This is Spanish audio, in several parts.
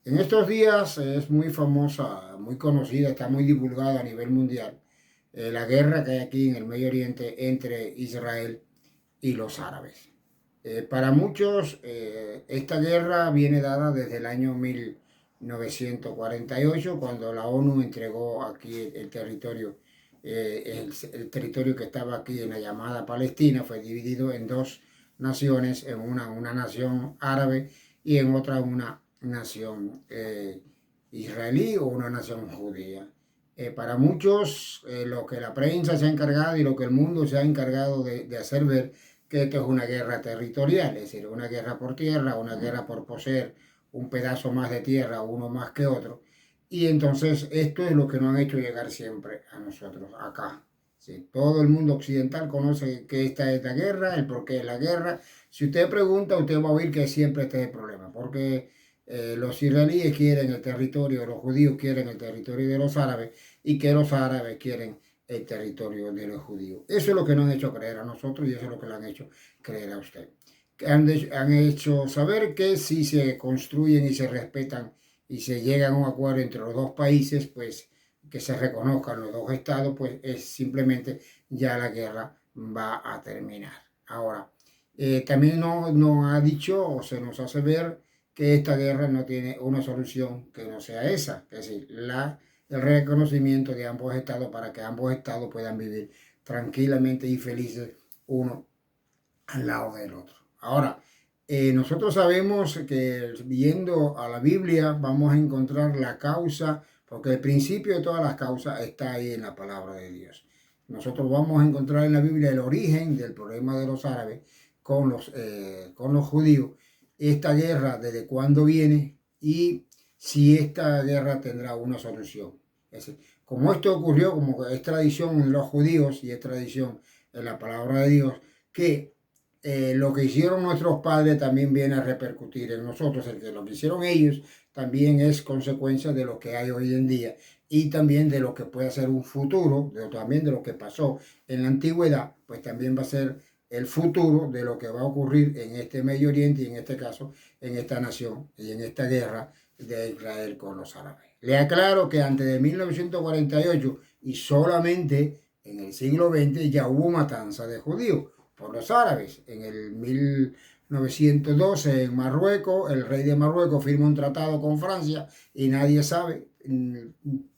En estos días es muy famosa, muy conocida, está muy divulgada a nivel mundial la guerra que hay aquí en el Medio Oriente entre Israel y los árabes. Para muchos, esta guerra viene dada desde el año 1948, cuando la ONU entregó aquí el territorio, el territorio que estaba aquí en la llamada Palestina, fue dividido en dos naciones, en una nación árabe y en otra una nación israelí o una nación judía. Para muchos, lo que la prensa se ha encargado y lo que el mundo se ha encargado de hacer ver que esto es una guerra territorial, es decir, una guerra por tierra, una guerra por poseer un pedazo más de tierra, uno más que otro. Y entonces esto es lo que nos han hecho llegar siempre a nosotros acá. Sí, todo el mundo occidental conoce que esta es la guerra, el porqué de la guerra. Si usted pregunta, usted va a oír que siempre este es el problema, porque los israelíes quieren el territorio, los judíos quieren el territorio de los árabes y que los árabes quieren el territorio de los judíos. Eso es lo que nos han hecho creer a nosotros y eso es lo que le han hecho creer a usted. Han hecho saber que si se construyen y se respetan y se llega a un acuerdo entre los dos países, pues que se reconozcan los dos estados, pues es simplemente ya la guerra va a terminar. Ahora, también nos ha dicho o se nos hace ver que esta guerra no tiene una solución que no sea esa, es decir, el reconocimiento de ambos estados para que ambos estados puedan vivir tranquilamente y felices uno al lado del otro. Ahora, nosotros sabemos que viendo a la Biblia vamos a encontrar la causa, porque el principio de todas las causas está ahí en la palabra de Dios. Nosotros vamos a encontrar en la Biblia el origen del problema de los árabes con los judíos, esta guerra desde cuándo viene y si esta guerra tendrá una solución. Es decir, como esto ocurrió, como es tradición en los judíos y es tradición en la palabra de Dios, que lo que hicieron nuestros padres también viene a repercutir en nosotros. El que lo que hicieron ellos también es consecuencia de lo que hay hoy en día y también de lo que puede ser un futuro, también de lo que pasó en la antigüedad, pues también va a ser el futuro de lo que va a ocurrir en este Medio Oriente y en este caso en esta nación y en esta guerra de Israel con los árabes. Le aclaro que antes de 1948 y solamente en el siglo XX ya hubo matanza de judíos por los árabes. En el 1912 en Marruecos, el rey de Marruecos firma un tratado con Francia y nadie sabe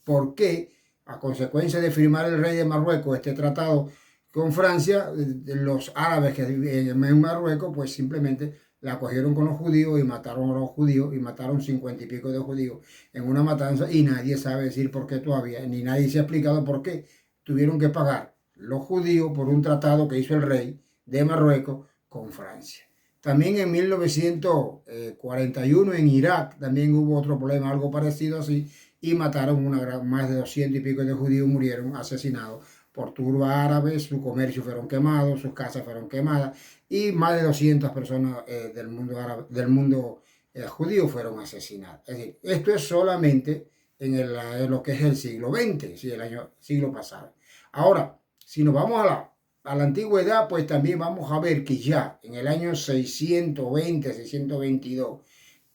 por qué, a consecuencia de firmar el rey de Marruecos este tratado con Francia, los árabes que viven en Marruecos, pues simplemente la cogieron con los judíos y mataron a los judíos y mataron 50 y pico de judíos en una matanza y nadie sabe decir por qué todavía, ni nadie se ha explicado por qué tuvieron que pagar los judíos por un tratado que hizo el rey de Marruecos con Francia. También en 1941 en Irak también hubo otro problema, algo parecido así, y mataron más de 200 y pico de judíos, murieron asesinados por turbas árabes, su comercio fueron quemados, sus casas fueron quemadas y más de 200 personas del mundo árabe, del mundo judío fueron asesinadas. Es decir, esto es solamente en lo que es el siglo XX, sí, siglo pasado. Ahora, si nos vamos a la antigüedad, pues también vamos a ver que ya en el año 620, 622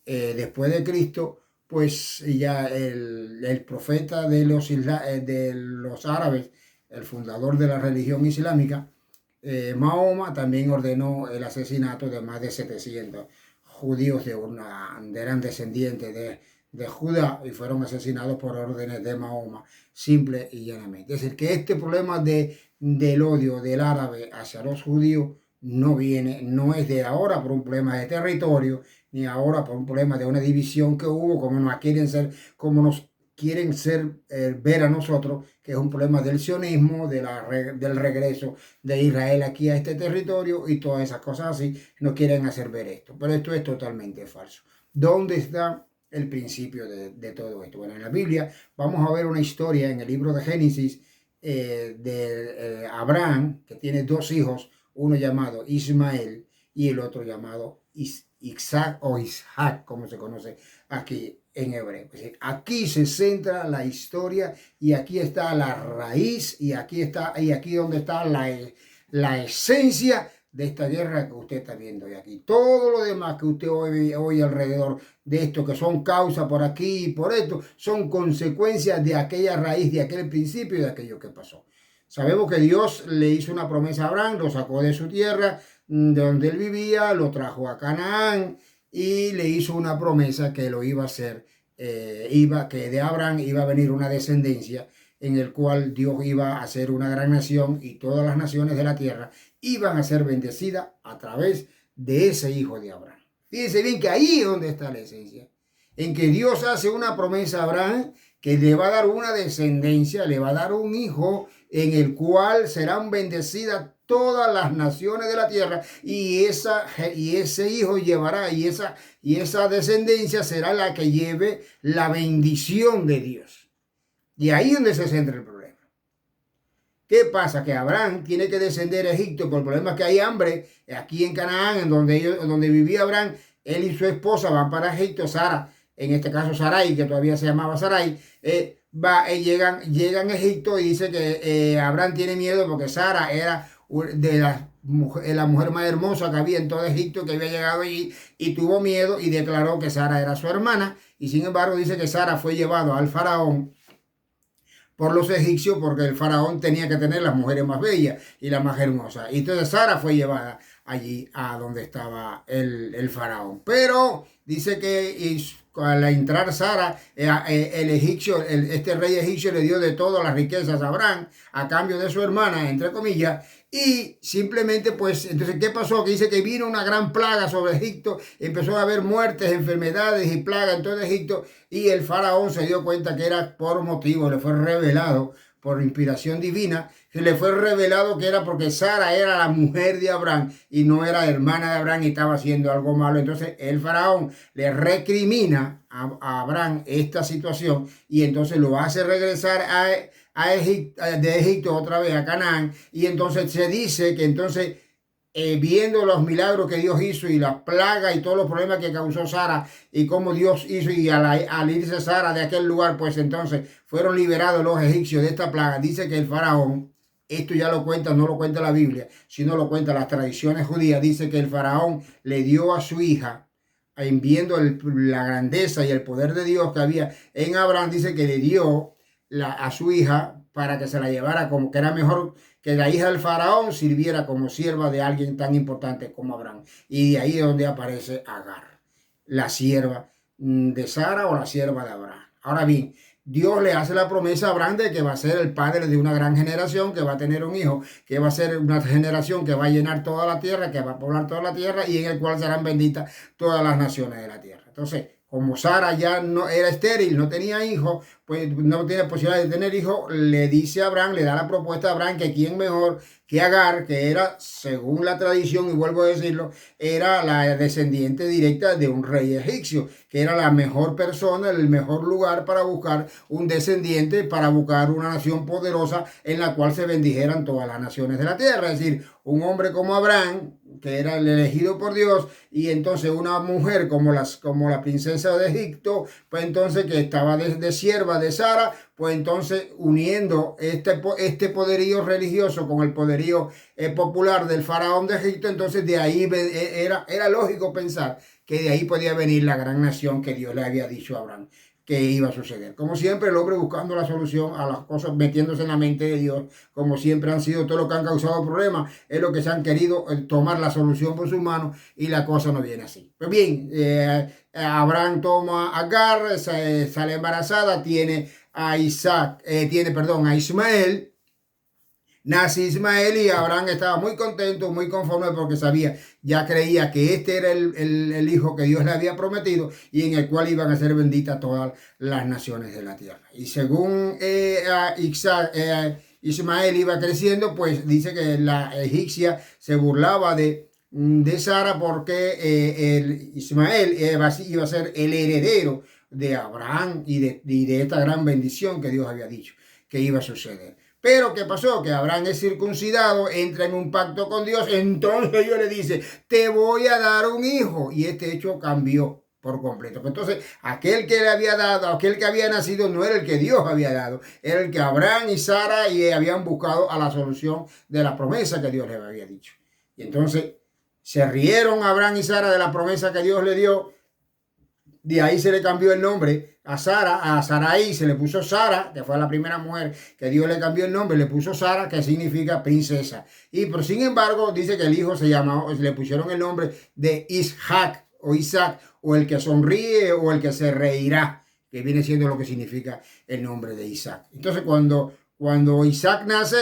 después de Cristo, pues ya el profeta de los árabes, el fundador de la religión islámica, Mahoma, también ordenó el asesinato de más de 700 judíos eran descendientes de Judá y fueron asesinados por órdenes de Mahoma, simple y llanamente. Es decir, que este problema del odio del árabe hacia los judíos no es de ahora por un problema de territorio, ni ahora por un problema de una división que hubo, como nos quieren ver a nosotros, que es un problema del sionismo, del regreso de Israel aquí a este territorio y todas esas cosas así, nos quieren hacer ver esto. Pero esto es totalmente falso. ¿Dónde está el principio de todo esto? Bueno, en la Biblia vamos a ver una historia en el libro de Génesis de Abraham, que tiene dos hijos, uno llamado Ismael y el otro llamado Isaac o Isaac, como se conoce aquí en hebreo. Es decir, aquí se centra la historia y aquí está la raíz y aquí donde está la esencia de esta guerra que usted está viendo hoy aquí. Todo lo demás que usted oye alrededor de esto, que son causas por aquí y por esto, son consecuencias de aquella raíz, de aquel principio y de aquello que pasó. Sabemos que Dios le hizo una promesa a Abraham, lo sacó de su tierra, de donde él vivía, lo trajo a Canaán y le hizo una promesa que lo iba a hacer, que de Abraham iba a venir una descendencia en el cual Dios iba a hacer una gran nación y todas las naciones de la tierra iban a ser bendecidas a través de ese hijo de Abraham. Fíjense bien que ahí es donde está la esencia, en que Dios hace una promesa a Abraham que le va a dar una descendencia, le va a dar un hijo en el cual serán bendecidas todas las naciones de la tierra y ese hijo llevará y esa descendencia será la que lleve la bendición de Dios. Y ahí es donde se centra el problema. ¿Qué pasa? Que Abraham tiene que descender a Egipto por el problema es que hay hambre aquí en Canaán, en donde vivía Abraham. Él y su esposa van para Egipto. Sara, en este caso Sarai, que todavía se llamaba Sarai, llegan a Egipto y dice que Abraham tiene miedo porque Sara era de la mujer más hermosa que había en todo Egipto, que había llegado allí, y tuvo miedo y declaró que Sara era su hermana. Y sin embargo dice que Sara fue llevado al faraón por los egipcios porque el faraón tenía que tener las mujeres más bellas y las más hermosas. Y entonces Sara fue llevada allí a donde estaba el faraón. Pero dice que al entrar Sara, el egipcio, este rey egipcio le dio de todas las riquezas a Abraham a cambio de su hermana, entre comillas. Y simplemente, pues, entonces, ¿qué pasó? Que dice que vino una gran plaga sobre Egipto, empezó a haber muertes, enfermedades y plagas en todo Egipto, y el faraón se dio cuenta que era por motivo, le fue revelado por inspiración divina, que le fue revelado que era porque Sara era la mujer de Abraham y no era hermana de Abraham y estaba haciendo algo malo. Entonces el faraón le recrimina a Abraham esta situación y entonces lo hace regresar de Egipto otra vez a Canaán. Y entonces se dice que entonces viendo los milagros que Dios hizo y las plagas y todos los problemas que causó Sara y cómo Dios hizo y al irse Sara de aquel lugar, pues entonces fueron liberados los egipcios de esta plaga. Dice que el faraón, esto ya lo cuenta, no lo cuenta la Biblia, sino lo cuenta las tradiciones judías, dice que el faraón le dio a su hija, viendo la grandeza y el poder de Dios que había en Abraham, dice que le dio a su hija para que se la llevara, como que era mejor que la hija del faraón sirviera como sierva de alguien tan importante como Abraham. Y de ahí es donde aparece Agar, la sierva de Sara o la sierva de Abraham. Ahora bien, Dios le hace la promesa a Abraham de que va a ser el padre de una gran generación, que va a tener un hijo, que va a ser una generación que va a llenar toda la tierra, que va a poblar toda la tierra y en el cual serán benditas todas las naciones de la tierra. Entonces, como Sara ya no era estéril, no tenía hijos, pues no tiene posibilidad de tener hijos, le dice a Abraham, le da la propuesta a Abraham que quién mejor que Agar, que era, según la tradición, y vuelvo a decirlo, era la descendiente directa de un rey egipcio, que era la mejor persona, el mejor lugar para buscar un descendiente, para buscar una nación poderosa en la cual se bendijeran todas las naciones de la tierra. Es decir, un hombre como Abraham, que era el elegido por Dios, y entonces una mujer como la princesa de Egipto, pues entonces que estaba de sierva de Sara, pues entonces uniendo este poderío religioso con el poderío popular del faraón de Egipto, entonces de ahí era lógico pensar que de ahí podía venir la gran nación que Dios le había dicho a Abraham que iba a suceder. Como siempre, el hombre buscando la solución a las cosas, metiéndose en la mente de Dios, como siempre han sido todo lo que han causado problemas, es lo que se han querido tomar la solución por sus manos y la cosa no viene así. Pues bien, Abraham toma a Agar, sale embarazada, tiene a Ismael. Nace Ismael y Abraham estaba muy contento, muy conforme porque ya creía que este era el hijo que Dios le había prometido y en el cual iban a ser benditas todas las naciones de la tierra. Y según Ismael iba creciendo, pues dice que la egipcia se burlaba de Sara porque Ismael iba a ser el heredero de Abraham y de esta gran bendición que Dios había dicho que iba a suceder. Pero ¿qué pasó? Que Abraham es circuncidado, entra en un pacto con Dios, entonces Dios le dice, te voy a dar un hijo. Y este hecho cambió por completo. Entonces, aquel que le había dado, aquel que había nacido, no era el que Dios había dado, era el que Abraham y Sara habían buscado a la solución de la promesa que Dios les había dicho. Y entonces se rieron Abraham y Sara de la promesa que Dios le dio. De ahí se le cambió el nombre a Sara, a Sarai se le puso Sara, que fue la primera mujer que Dios le cambió el nombre, le puso Sara, que significa princesa. Y pero sin embargo dice que el hijo se llamó, le pusieron el nombre de Isaac o Isaac, o el que sonríe o el que se reirá, que viene siendo lo que significa el nombre de Isaac. Entonces cuando Isaac nace,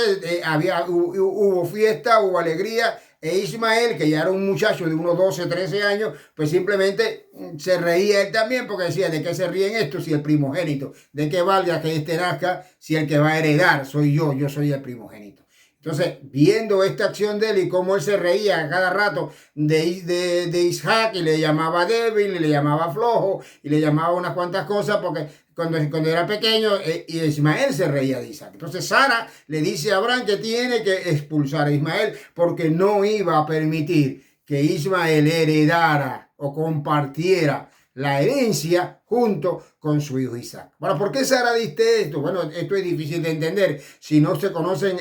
hubo fiesta, hubo alegría. E Ismael, que ya era un muchacho de unos 12, 13 años, pues simplemente se reía él también, porque decía, ¿de qué se ríen estos si el primogénito? ¿De qué valga que este nazca si el que va a heredar soy yo soy el primogénito? Entonces, viendo esta acción de él y cómo él se reía a cada rato de Isaac, y le llamaba débil, y le llamaba flojo, y le llamaba unas cuantas cosas, porque cuando era pequeño, y Ismael se reía de Isaac. Entonces Sara le dice a Abraham que tiene que expulsar a Ismael, porque no iba a permitir que Ismael heredara o compartiera la herencia junto con su hijo Isaac. Bueno, ¿por qué Sara dice esto? Bueno, esto es difícil de entender si no se conocen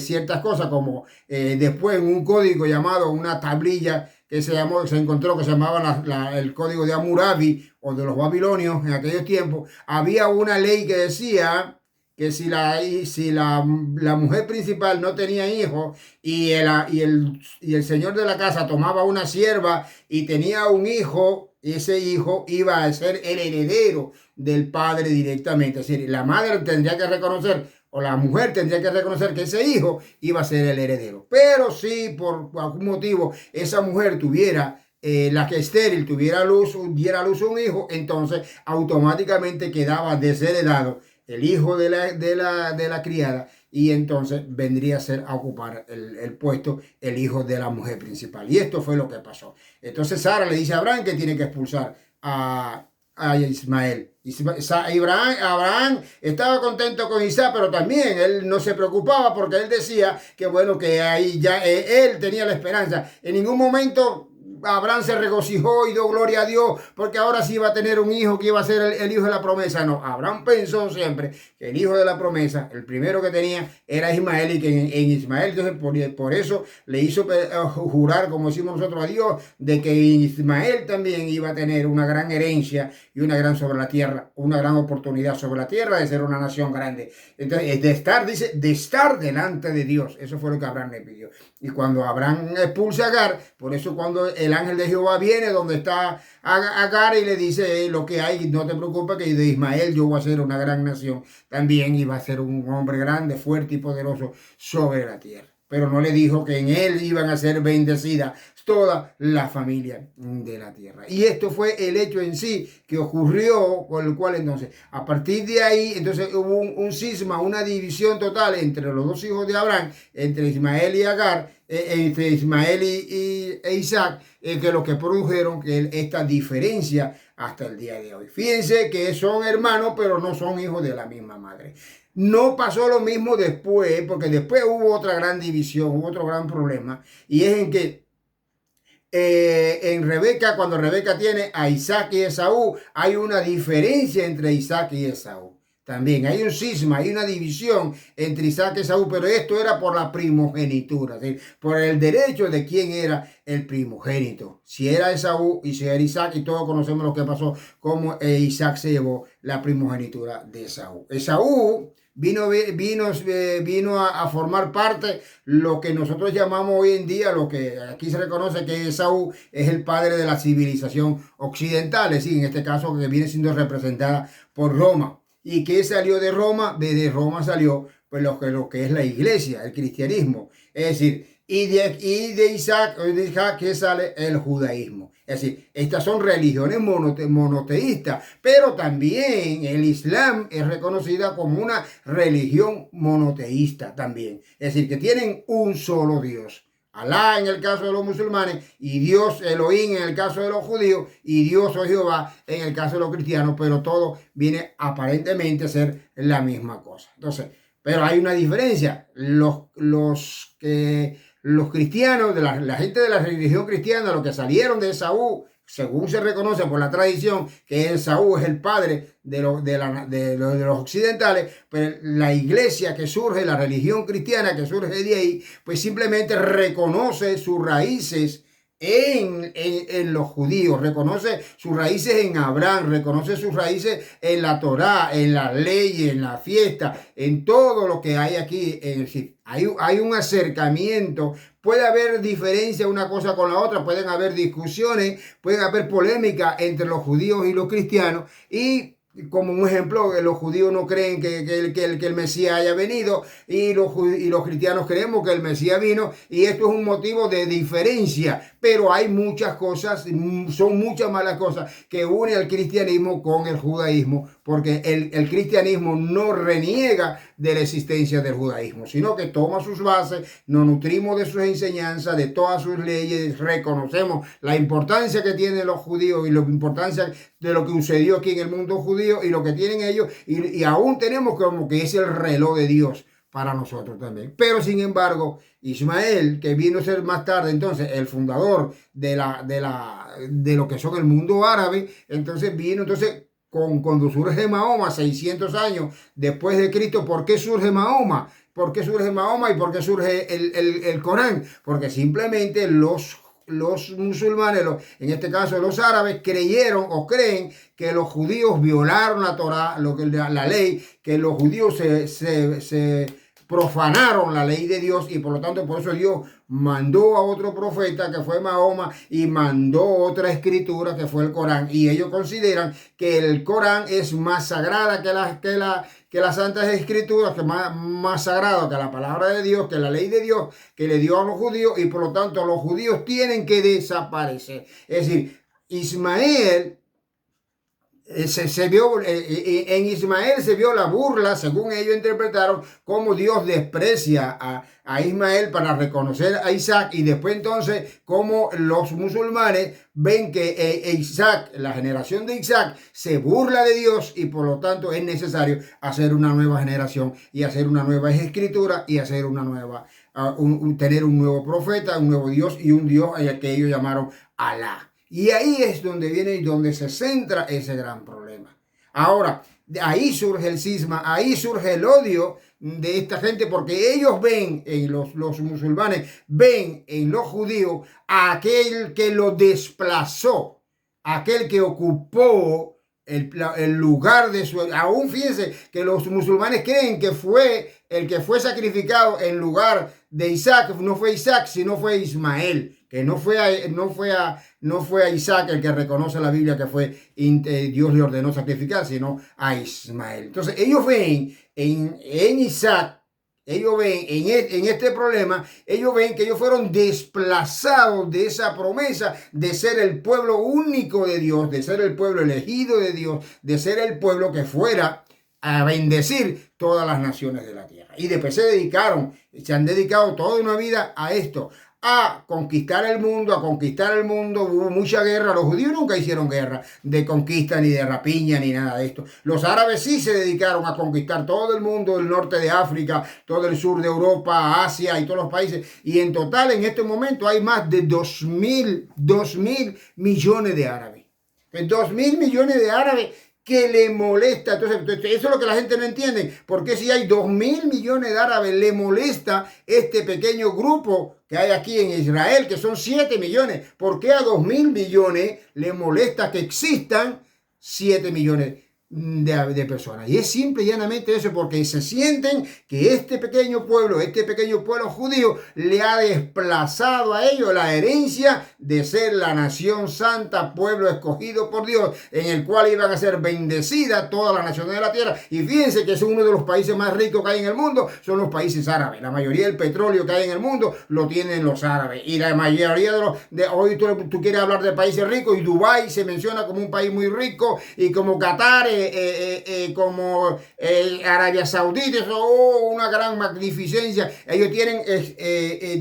ciertas cosas, como después en un código llamado una tablilla que se encontró, que se llamaba el código de Hammurabi o de los babilonios en aquellos tiempos. Había una ley que decía que si la mujer principal no tenía hijos y el señor de la casa tomaba una sierva y tenía un hijo, ese hijo iba a ser el heredero del padre directamente. Es decir, la madre tendría que reconocer, o la mujer tendría que reconocer, que ese hijo iba a ser el heredero. Pero si por algún motivo esa mujer tuviera la que estéril, diera a luz un hijo, entonces automáticamente quedaba desheredado el hijo de la criada, y entonces vendría a ser a ocupar el puesto el hijo de la mujer principal. Y esto fue lo que pasó. Entonces Sara le dice a Abraham que tiene que expulsar a Ismael. Abraham estaba contento con Isaac, pero también él no se preocupaba, porque él decía que bueno, que ahí ya él tenía la esperanza. En ningún momento Abraham se regocijó y dio gloria a Dios porque ahora sí iba a tener un hijo que iba a ser el hijo de la promesa. No, Abraham pensó siempre que el hijo de la promesa, el primero que tenía, era Ismael, y que en Ismael, entonces por eso le hizo jurar, como decimos nosotros, a Dios, de que Ismael también iba a tener una gran herencia y una gran sobre la tierra, una gran oportunidad sobre la tierra de ser una nación grande. Entonces, de estar delante de Dios. Eso fue lo que Abraham le pidió. Y cuando Abraham expulsa a Agar, por eso cuando el ángel de Jehová viene donde está Agar y le dice, lo que hay, no te preocupes, que de Ismael yo voy a ser una gran nación, también iba a ser un hombre grande, fuerte y poderoso sobre la tierra. Pero no le dijo que en él iban a ser bendecidas toda la familia de la tierra. Y esto fue el hecho en sí que ocurrió, con el cual entonces, a partir de ahí, entonces hubo un cisma, una división total entre los dos hijos de Abraham, entre Ismael y Agar, entre Ismael e Isaac, que lo que produjeron que esta diferencia hasta el día de hoy. Fíjense que son hermanos, pero no son hijos de la misma madre. No pasó lo mismo después, porque después hubo otra gran división, hubo otro gran problema, y es en que en Rebeca, cuando Rebeca tiene a Isaac y Esaú, hay una diferencia entre Isaac y Esaú. También hay un cisma, hay una división entre Isaac y Esaú, pero esto era por la primogenitura, ¿sí? Por el derecho de quién era el primogénito. Si era Esaú y si era Isaac, y todos conocemos lo que pasó, como Isaac se llevó la primogenitura de Esaú. Esaú vino a formar parte lo que nosotros llamamos hoy en día, lo que aquí se reconoce que Esaú es el padre de la civilización occidental, es decir, en este caso que viene siendo representada por Roma. ¿Y qué salió de Roma? De Roma salió pues lo que es la iglesia, el cristianismo. Es decir, y de Isaac que sale el judaísmo. Es decir, estas son religiones monoteístas, pero también el Islam es reconocida como una religión monoteísta también. Es decir, que tienen un solo Dios. Alá en el caso de los musulmanes, y Dios Elohim en el caso de los judíos, y Dios o Jehová en el caso de los cristianos, pero todo viene aparentemente a ser la misma cosa. Entonces, pero hay una diferencia. Los cristianos, la gente de la religión cristiana, los que salieron de Esaú, según se reconoce por la tradición, que Esaú es el padre de los occidentales, pero la iglesia que surge, la religión cristiana que surge de ahí, pues simplemente reconoce sus raíces en los judíos, reconoce sus raíces en Abraham, reconoce sus raíces en la Torá, en las leyes, en la fiesta, en todo lo que hay aquí. Hay un acercamiento. Puede haber diferencia una cosa con la otra, pueden haber discusiones, pueden haber polémica entre los judíos y los cristianos, y como un ejemplo, los judíos no creen que el Mesías haya venido, y los cristianos creemos que el Mesías vino, y esto es un motivo de diferencia. Pero hay muchas cosas, son muchas malas cosas que une al cristianismo con el judaísmo, porque el cristianismo no reniega de la existencia del judaísmo, sino que toma sus bases, nos nutrimos de sus enseñanzas, de todas sus leyes, reconocemos la importancia que tienen los judíos y la importancia de lo que sucedió aquí en el mundo judío y lo que tienen ellos, y aún tenemos como que es el reloj de Dios para nosotros también. Pero sin embargo, Ismael, que vino a ser más tarde entonces el fundador de lo que son el mundo árabe, entonces vino cuando surge Mahoma, 600 años después de Cristo. ¿Por qué surge Mahoma? ¿Por qué surge Mahoma y por qué surge el Corán? Porque simplemente los musulmanes, en este caso los árabes, creyeron o creen que los judíos violaron la Torá, la ley, que los judíos se profanaron la ley de Dios, y por lo tanto por eso Dios mandó a otro profeta que fue Mahoma y mandó otra escritura que fue el Corán, y ellos consideran que el Corán es más sagrada que las santas escrituras, que más sagrado que la palabra de Dios, que la ley de Dios que le dio a los judíos, y por lo tanto los judíos tienen que desaparecer. Es decir, Ismael en Ismael se vio la burla, según ellos interpretaron, cómo Dios desprecia a Ismael para reconocer a Isaac, y después entonces cómo los musulmanes ven que Isaac, la generación de Isaac, se burla de Dios, y por lo tanto es necesario hacer una nueva generación y hacer una nueva escritura y hacer una nueva, tener un nuevo profeta, un nuevo Dios, y un Dios al que ellos llamaron Alá. Y ahí es donde viene y donde se centra ese gran problema. Ahora, ahí surge el cisma, ahí surge el odio de esta gente, porque ellos ven en los musulmanes, ven en los judíos a aquel que lo desplazó, aquel que ocupó el lugar de su... Aún fíjense que los musulmanes creen que fue el que fue sacrificado en lugar de Isaac, no fue Isaac, sino fue Ismael, que no fue a Isaac el que reconoce la Biblia que fue Dios le ordenó sacrificar, sino a Ismael. Entonces ellos ven en Isaac, ellos ven en este problema, ellos ven que ellos fueron desplazados de esa promesa de ser el pueblo único de Dios, de ser el pueblo elegido de Dios, de ser el pueblo que fuera a bendecir todas las naciones de la tierra. Y después se han dedicado toda una vida a esto, a conquistar el mundo, Hubo mucha guerra. Los judíos nunca hicieron guerra de conquista, ni de rapiña, ni nada de esto. Los árabes sí se dedicaron a conquistar todo el mundo, el norte de África, todo el sur de Europa, Asia y todos los países. Y en total, en este momento, hay más de 2.000 millones de árabes. 2.000 millones de árabes que le molesta. Entonces, eso es lo que la gente no entiende. Porque si hay 2.000 millones de árabes, le molesta este pequeño grupo que hay aquí en Israel, que son 7 millones. ¿Por qué a 2.000 millones le molesta que existan 7 millones de personas? Y es simple y llanamente eso, porque se sienten que este pequeño pueblo judío, le ha desplazado a ellos la herencia de ser la nación santa, pueblo escogido por Dios, en el cual iban a ser bendecidas todas las naciones de la tierra. Y fíjense que es uno de los países más ricos que hay en el mundo, son los países árabes. La mayoría del petróleo que hay en el mundo lo tienen los árabes, y la mayoría hoy tú quieres hablar de países ricos, y Dubái se menciona como un país muy rico, y como Qatar, como Arabia Saudita, una gran magnificencia. Ellos tienen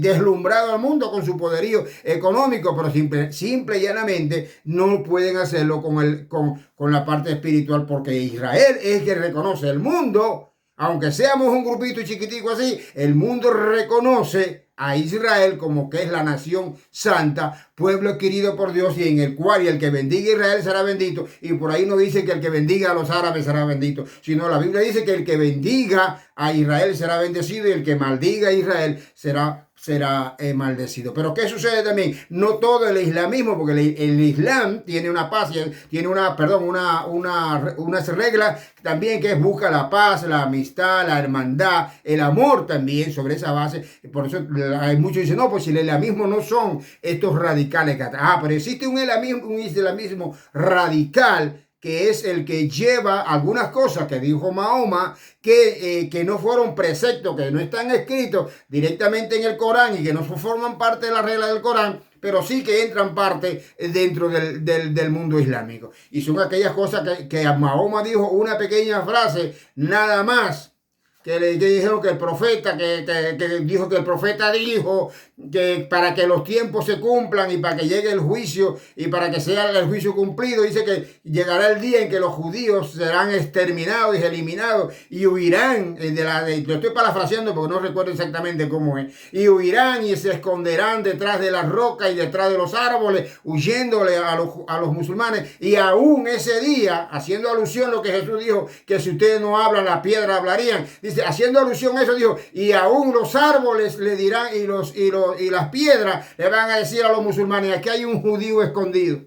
deslumbrado al mundo con su poderío económico, pero simple y llanamente no pueden hacerlo con la parte espiritual, porque Israel es que reconoce el mundo. Aunque seamos un grupito chiquitico así, el mundo reconoce a Israel como que es la nación santa, pueblo adquirido por Dios y en el cual y el que bendiga a Israel será bendito. Y por ahí no dice que el que bendiga a los árabes será bendito, sino la Biblia dice que el que bendiga a Israel será bendecido y el que maldiga a Israel será maldecido. Pero ¿qué sucede también? No todo el islamismo, porque el Islam tiene una paz, tiene unas reglas también que es busca la paz, la amistad, la hermandad, el amor también sobre esa base. Por eso hay muchos que dicen, no, pues si el islamismo no son estos radicales. Pero existe un islamismo radical que es el que lleva algunas cosas que dijo Mahoma, que no fueron preceptos, que no están escritos directamente en el Corán y que no forman parte de la regla del Corán, pero sí que entran parte dentro del mundo islámico. Y son aquellas cosas que Mahoma dijo una pequeña frase, nada más, que dijeron que el profeta, que dijo que el profeta dijo que para que los tiempos se cumplan y para que llegue el juicio y para que sea el juicio cumplido, dice que llegará el día en que los judíos serán exterminados y eliminados y huirán lo estoy parafraseando porque no recuerdo exactamente cómo es, y huirán y se esconderán detrás de las rocas y detrás de los árboles, huyéndole a los musulmanes, y aún ese día, haciendo alusión a lo que Jesús dijo, que si ustedes no hablan, las piedras hablarían, dice, haciendo alusión a eso, dijo, y aún los árboles le dirán y las piedras le van a decir a los musulmanes, aquí hay un judío escondido,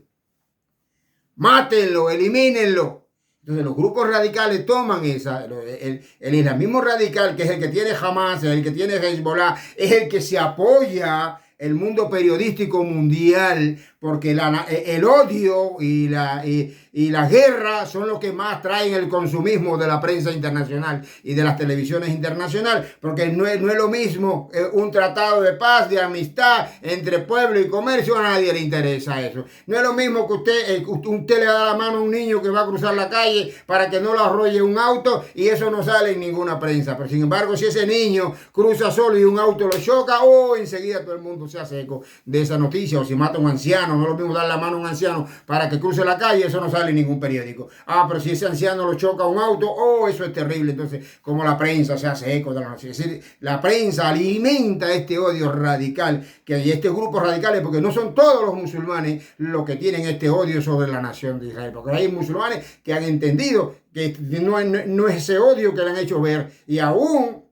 mátenlo, elimínenlo. Entonces los grupos radicales toman el islamismo radical, que es el que tiene Hamas, el que tiene Hezbollah, es el que se apoya el mundo periodístico mundial, porque el odio y la guerra son los que más traen el consumismo de la prensa internacional y de las televisiones internacionales, porque no es lo mismo un tratado de paz, de amistad entre pueblo y comercio, a nadie le interesa eso. No es lo mismo que usted le da la mano a un niño que va a cruzar la calle para que no lo arrolle un auto, y eso no sale en ninguna prensa. Pero sin embargo, si ese niño cruza solo y un auto lo choca, enseguida todo el mundo se hace eco de esa noticia. O si mata a un anciano, no es lo mismo dar la mano a un anciano para que cruce la calle, eso no sale en ningún periódico. Pero si ese anciano lo choca un auto, eso es terrible. Entonces, como la prensa se hace eco de la noticia. Es decir, la prensa alimenta este odio radical, que hay estos grupos radicales, porque no son todos los musulmanes los que tienen este odio sobre la nación de Israel, porque hay musulmanes que han entendido que no es ese odio que le han hecho ver, y aún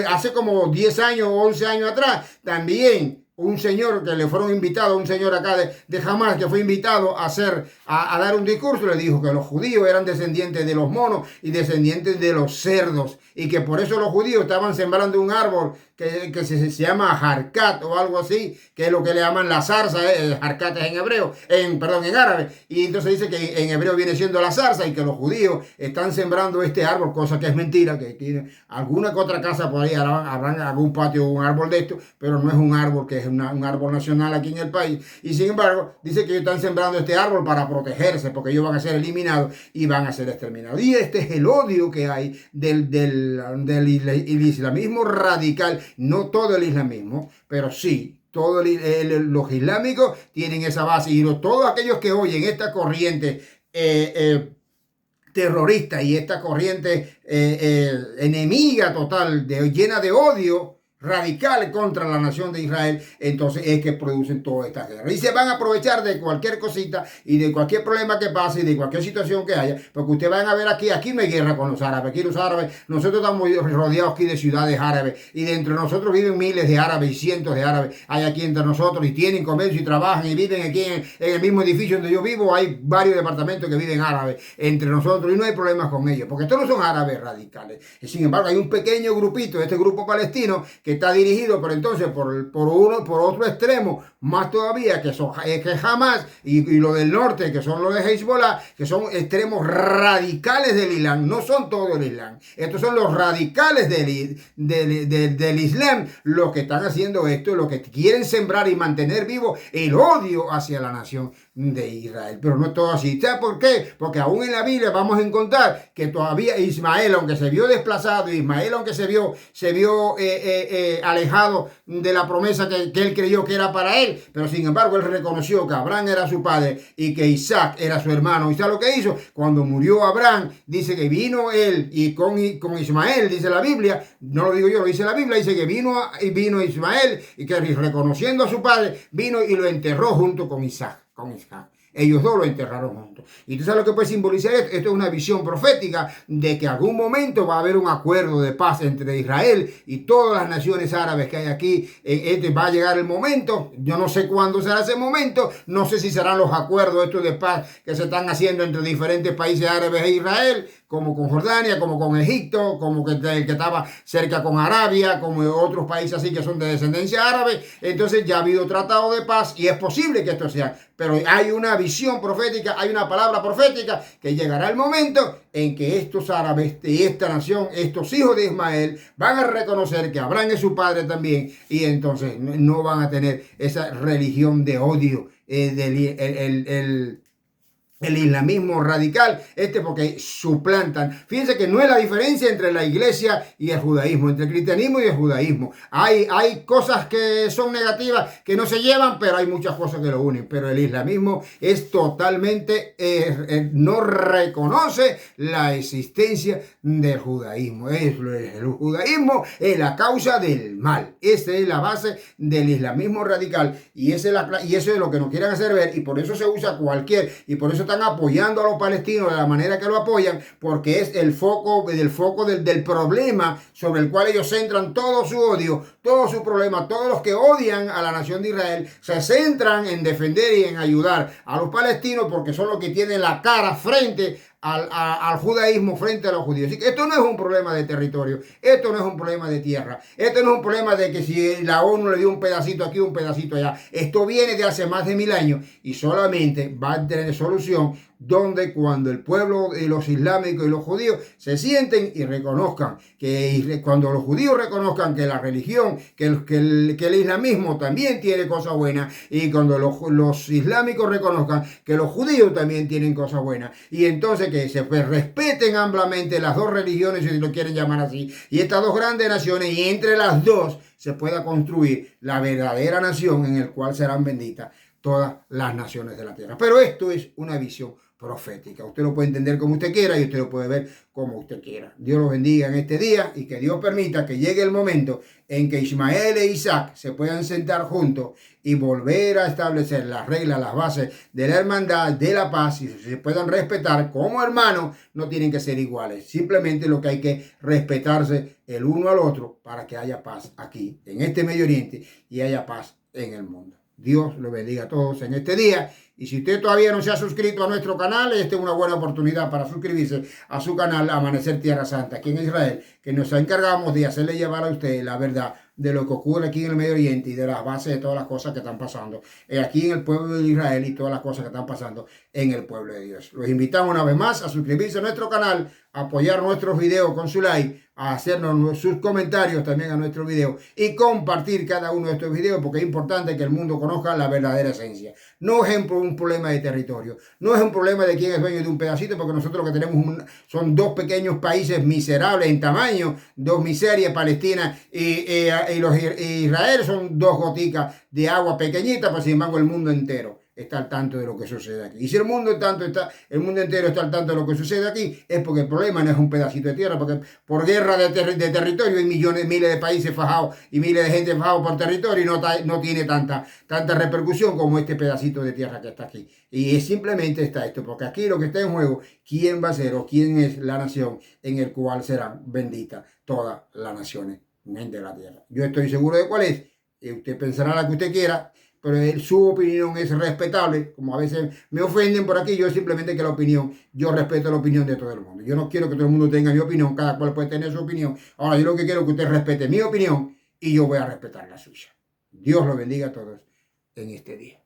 hace como 10 años o 11 años atrás, también un señor que le fueron invitados, un señor acá de Hamas que fue invitado a dar un discurso, le dijo que los judíos eran descendientes de los monos y descendientes de los cerdos, y que por eso los judíos estaban sembrando un árbol que se llama Harkat o algo así, que es lo que le llaman la zarza, Harkat es en hebreo, en árabe, y entonces dice que en hebreo viene siendo la zarza, y que los judíos están sembrando este árbol, cosa que es mentira, que tiene alguna que otra casa por ahí, habrán algún patio un árbol de esto, pero no es un árbol que es un árbol nacional aquí en el país, y sin embargo dice que ellos están sembrando este árbol para protegerse, porque ellos van a ser eliminados y van a ser exterminados. Y este es el odio que hay del islamismo radical. No todo el islamismo, pero sí, todos los islámicos tienen esa base, y todos aquellos que oyen esta corriente terrorista y esta corriente enemiga total, llena de odio radical contra la nación de Israel, entonces es que producen toda esta guerra, y se van a aprovechar de cualquier cosita y de cualquier problema que pase y de cualquier situación que haya, porque ustedes van a ver aquí no hay guerra con los árabes. Aquí los árabes, nosotros estamos rodeados aquí de ciudades árabes, y dentro de nosotros viven miles de árabes y cientos de árabes hay aquí entre nosotros, y tienen comercio y trabajan y viven aquí en el mismo edificio donde yo vivo. Hay varios departamentos que viven árabes entre nosotros y no hay problemas con ellos, porque estos no son árabes radicales. Y sin embargo hay un pequeño grupito, este grupo palestino, que está dirigido por otro extremo, más todavía, que es Hamas, y lo del norte, que son los de Hezbollah, que son extremos radicales del Islam. No son todo el Islam, estos son los radicales del Islam, los que están haciendo esto, los que quieren sembrar y mantener vivo el odio hacia la nación de Israel. Pero no es todo así. ¿Sabes por qué? Porque aún en la Biblia vamos a encontrar que todavía Ismael, aunque se vio desplazado, Ismael, aunque se vio alejado de la promesa que él creyó que era para él, pero sin embargo él reconoció que Abraham era su padre y que Isaac era su hermano. ¿Y sabe lo que hizo? Cuando murió Abraham, dice que vino él y con Ismael, dice la Biblia, no lo digo yo, lo dice la Biblia, dice que vino Ismael y que reconociendo a su padre, vino y lo enterró junto con Isaac. Ellos dos lo enterraron juntos. Y tú sabes lo que puede simbolizar esto. Esto es una visión profética de que algún momento va a haber un acuerdo de paz entre Israel y todas las naciones árabes que hay aquí. Va a llegar el momento. Yo no sé cuándo será ese momento. No sé si serán los acuerdos estos de paz que se están haciendo entre diferentes países árabes e Israel, como con Jordania, como con Egipto, como que el que estaba cerca con Arabia, como otros países así que son de descendencia árabe. Entonces ya ha habido tratado de paz y es posible que esto sea. Pero hay una visión profética, hay una palabra profética que llegará el momento en que estos árabes y esta nación, estos hijos de Ismael, van a reconocer que Abraham es su padre también y entonces no van a tener esa religión de odio, el islamismo radical, porque suplantan. Fíjense que no es la diferencia entre la iglesia y el judaísmo, entre el cristianismo y el judaísmo. Hay cosas que son negativas, que no se llevan, pero hay muchas cosas que lo unen. Pero el islamismo es totalmente, no reconoce la existencia del judaísmo. El judaísmo es la causa del mal. Esa es la base del islamismo radical y eso es lo que nos quieren hacer ver y por eso se usa y por eso están apoyando a los palestinos de la manera que lo apoyan, porque es el foco del problema sobre el cual ellos centran todo su odio, todo su problema. Todos los que odian a la nación de Israel se centran en defender y en ayudar a los palestinos porque son los que tienen la cara frente al judaísmo, frente a los judíos. Así que esto no es un problema de territorio, esto no es un problema de tierra, esto no es un problema de que si la ONU le dio un pedacito aquí, un pedacito allá. Esto viene de hace más de 1000 años y solamente va a tener solución cuando el pueblo de los islámicos y los judíos se sienten y reconozcan cuando los judíos reconozcan que la religión, que el islamismo también tiene cosas buenas, y cuando los islámicos reconozcan que los judíos también tienen cosas buenas, y entonces que se respeten ampliamente las dos religiones, si lo quieren llamar así, y estas dos grandes naciones, y entre las dos se pueda construir la verdadera nación en la cual serán benditas todas las naciones de la tierra. Pero esto es una visión profética. Usted lo puede entender como usted quiera y usted lo puede ver como usted quiera. Dios los bendiga en este día y que Dios permita que llegue el momento en que Ismael e Isaac se puedan sentar juntos y volver a establecer las reglas, las bases de la hermandad, de la paz, y se puedan respetar como hermanos. No tienen que ser iguales. Simplemente lo que hay que respetarse el uno al otro para que haya paz aquí en este Medio Oriente y haya paz en el mundo. Dios los bendiga a todos en este día. Y si usted todavía no se ha suscrito a nuestro canal, esta es una buena oportunidad para suscribirse a su canal Amanecer Tierra Santa, aquí en Israel, que nos encargamos de hacerle llevar a usted la verdad de lo que ocurre aquí en el Medio Oriente y de las bases de todas las cosas que están pasando aquí en el pueblo de Israel y todas las cosas que están pasando en el pueblo de Dios. Los invitamos una vez más a suscribirse a nuestro canal, a apoyar nuestros videos con su like, a hacernos sus comentarios también a nuestros videos y compartir cada uno de estos videos, porque es importante que el mundo conozca la verdadera esencia. No es un problema de territorio, no es un problema de quién es dueño de un pedacito, porque nosotros lo que tenemos son dos pequeños países miserables en tamaño, dos miserias, Palestina y Israel son dos goticas de agua pequeñitas, pero sin embargo el mundo entero está al tanto de lo que sucede aquí. Y si el mundo entero está al tanto de lo que sucede aquí, es porque el problema no es un pedacito de tierra, porque por guerra de territorio hay miles de países fajados y miles de gente fajados por territorio y no tiene tanta repercusión como este pedacito de tierra que está aquí. Y simplemente está esto, porque aquí lo que está en juego, quién va a ser o quién es la nación en el cual serán benditas todas las naciones de la tierra. Yo estoy seguro de cuál es, y usted pensará la que usted quiera, pero su opinión es respetable. Como a veces me ofenden por aquí, yo simplemente yo respeto la opinión de todo el mundo. Yo no quiero que todo el mundo tenga mi opinión, cada cual puede tener su opinión. Ahora, yo lo que quiero es que usted respete mi opinión y yo voy a respetar la suya. Dios lo bendiga a todos en este día.